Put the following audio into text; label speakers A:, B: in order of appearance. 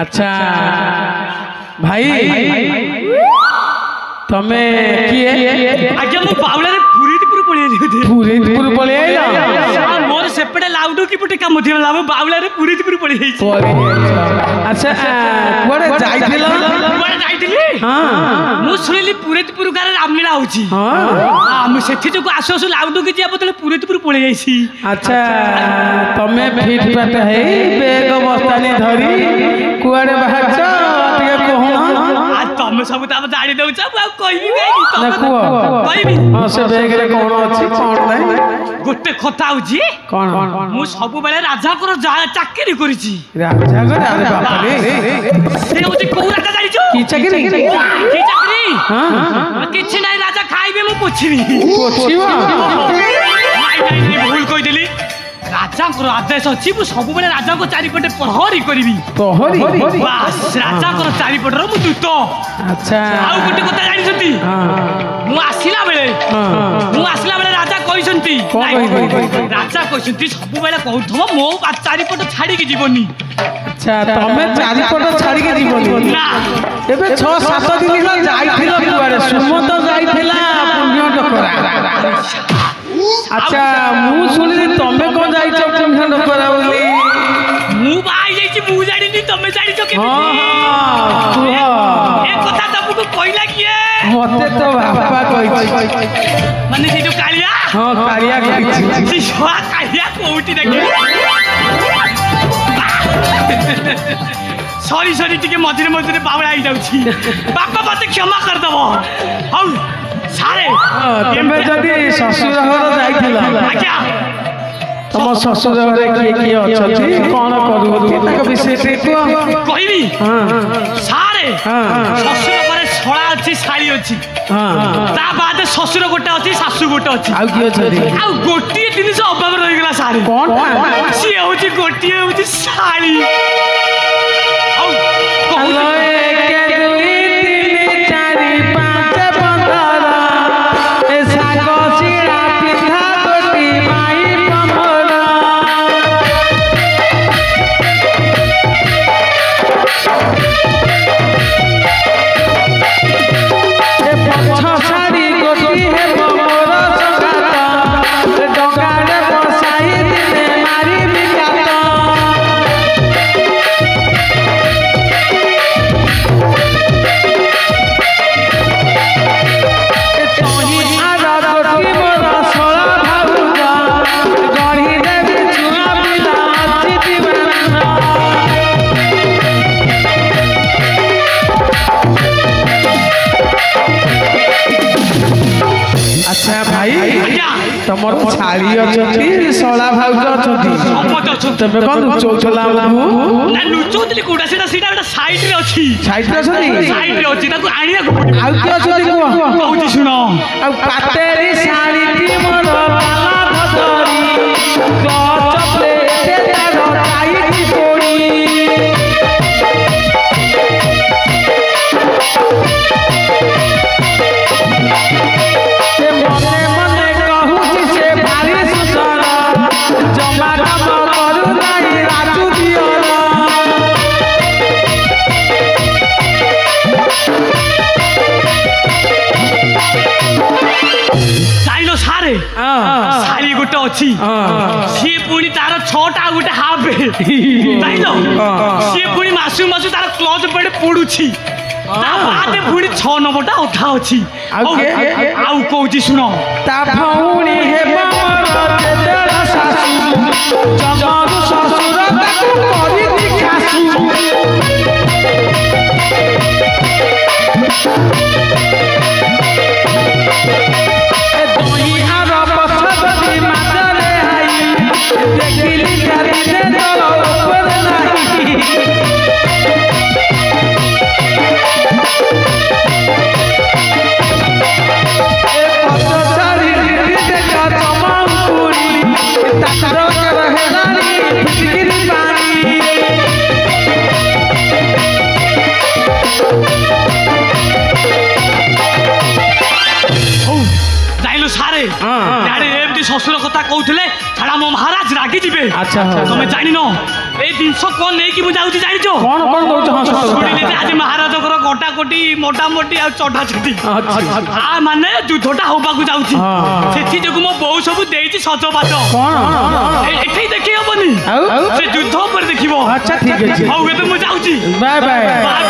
A: अच्छा भाई तमे किए
B: आज्ञा मु बावलारे पुरीपुर पळे मोर सेपटे लाउडो की पटे काम थिला लाभ बावलारे पुरीपुर पळे
A: अच्छा कोडे जाइथिला हां
B: मु सुनिली पुरीपुर गारे रामलीला होची हां मु सेठी जो आसो लाउडो की जे बतले पुरीपुर पळे जाईसी।
A: अच्छा तमे फिट फाट है बेग बस्तानी धरी कुआडे बाहरछ टिके कहूना
B: तमे सब ताम जानि दउछ आ कहिबी काई
A: ना कुआ
B: कहिबी
A: हां से बेग रे कोन अछि कोन नै
B: गोटे कथा होची
A: कोन
B: मु सब बेले राजा कर चाकरी करिछि
A: राजा कर अरे बाप रे
B: से होची को राजा जानिछु
A: की चाकरी हां
B: किछि नै राजा खाइबे मु पोछिबी
A: पोछिबो
B: नहीं भूल कहि देली राजा को आदेश अछि मु सब बेले राजा को चारि पटे प्रहरी करबी
A: प्रहरी
B: बस राजा को चारि पटे रो मु दूत।
A: अच्छा
B: आउ गोटे कथा जानि छथि मु आसिला बेले राजा कहिसंती राजा कहिसंती सब बेले कहथबो मो चारि पटे छाडी के जीवनी।
A: अच्छा तमे चारि पटे छाडी के जीवनी
B: ना
A: एबे 6-7 दिन होला जाइथिला कुआडे सुमत जाइथिला पुण्य डकरा। अच्छा मु सुनिली तमे कोन जाइछ पुण्य डकरा बोली
B: मु बाई जाइछि मु जानिनी तमे जानिछ के
A: हां तू
B: ए कथा तमको कहला किए
A: मते तो बापा कहिछ
B: माने जे जो कालिया
A: हां कालिया कहिछ
B: जी छोरा कालिया कोउटी देखे सॉरी टिके मझिरे मझिरे बावळा आई जाउछि बापा मते क्षमा कर दबो हौ सारे
A: तमे जदी ससुर घर जाइथिला
B: आज्ञा
A: तम ससुर घर किए अछथि कोन करूथि तक विषय ते
B: कहबी
A: हां
B: सारे ससुर घरे छळा अछि साली अछि
A: हां
B: ता बाद ससुर गोटे अछि सासु गोटे अछि
A: आउ की अछथि
B: आ गोटिए जिनिस अभाव रहि गेला सारे
A: कोन
B: सी होछि गोटिए होछि साली औ कहू
A: तमर छाड़ी अछथि सोला भाउज अछथि
B: समझ अछ
A: तबे कोन चौथला हमहु
B: ना नुचोतली कोडा सेटा साइड रे अछि
A: साइड रे अछथि
B: साइड रे अछि ताको आनिया को
A: आउ की अछथि को
B: कहूची सुनो
A: आ पातेरी साड़ी ती मोर बाला भदरी गच प्लेटे तारो टाइट कोड़ी
B: साली गोटे अछि सी पुणी तार 6टा गोटे हाफ जाइलो सी पुणी मासु मासु तार क्लच पेड पडुछि ता बादे पुणी 6 नंबरटा उठा अछि आउ कहूची सुनो
A: ता भौणी हे ममर तेरा सासु जमानु ससुर ताकू करी दिखासु देखिली करी दे तो ऊपर नहीं ए पछारी दे का तमांकुरी ताकरो रहे रानी फिटकिरी पानी
B: जाइलो सारे यारे एमती ससुर कथा कहउथले छाड़ा मो महाराज रागी जिबे
A: अच्छा
B: तुम जानि न এই ଜିନିଷ କଣ ନେଇକି ମୁଁ ଯାଉଛି ଜାଣିଛ
A: କଣ ଦଉଛ? ହଁ ସତ
B: ଶୁଣିଲି ଯେ
A: କଥା।
B: ଆଜି ମହାରାଜଙ୍କର କଟାକଟି ମୋଟାମୋଟି ଆଉ ଚଟାଚଟି ଆ ମାନେ ଯୁଦ୍ଧଟା ହବାକୁ ଯାଉଛି ସେଥି ଯୋଗୁ ମୋ ବୋଉ ସବୁ ଦେଇଛି ସଜବାଜ
A: କଣ?
B: ଏଠି ଦେଖି ହବନି
A: ଆଉ
B: ସେ ଯୁଦ୍ଧ ଉପରେ ଦେଖିବ
A: ଆଚ୍ଛା ଠିକ ଅଛି।
B: ହଉ ଏବେ ମୁଁ ଯାଉଛି
A: ବାଏ ବାଏ।
B: ବାଏ